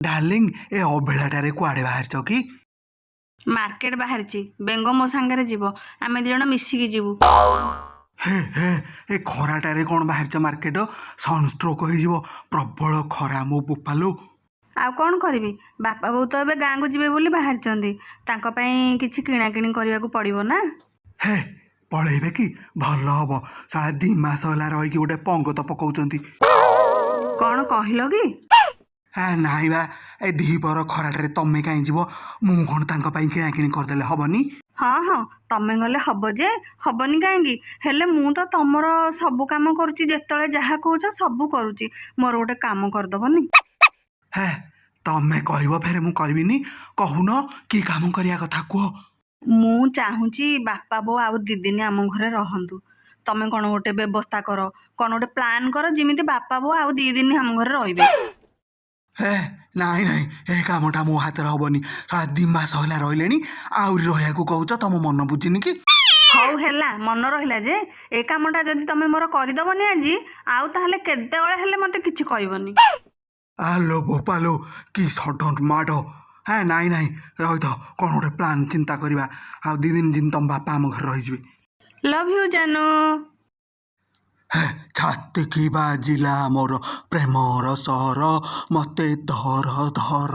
Darling ए अबेलाटारे कुआडे बाहरछ कि market बाहरी बेंग मो सांगे जीव आम दी जण मिसिकी जीवु हे हे ए खराटारे कौन बाहरछ मार्केट सनस्ट्रोक हो प्रबल खरा मो बोपालो आउ कौन करी बापा बोऊ तो ए गाँ को जीवे बोली बाहरी किछि किणाकिणी करने को पड़ो ना। हे पलैबे कि भल हम साला 2 मास होला रही गोटे पंग तो पकाउछंती कौन कहल कि नाई बा ए दीपर खराटारे तमे कहीं जीव मु कौन तांका पई किणाकिणी करदेले हबनी। हाँ हाँ तमें गले हम जे हबनी कहीं हेले मु तो तुमर सबू काम करुच्ची जेतले जहा कहूछ सबू करुच्ची मोर गोटे काम करदबनी। हे तमे कहब फेरे मु करबिनी कहून कि काम करिया कथा कह। मु चाहूची बापा बो आउ 2 दिन आम घरे रहंतु तमें कौन गोटे व्यवस्था कर कौन गोटे प्लान कर जिमिति बापा बो आउ 2 दिन आम घरे रहिबे। हे नाई नाई ए कामटा मो हाथ हबनी साला 2 मास होला रहिलेनी आउरी रहिया को कहूछ तम मन बुझिनी कि हौ हेला मन रहिला जे ए कामटा जदि तमे मोर करदबनी आज आउ ताहले केते बेले हेले मते किछि कहबनी। आलो बोपालो कि सडन माडो हाँ नाई नाई रही तो कौन गोटे प्लान चिंता करवा आ 2 दिन जिन तम बापा आम घर रही। लव यू जानू। छाती की बाजिला मोर प्रेमर सहर मते धर धर।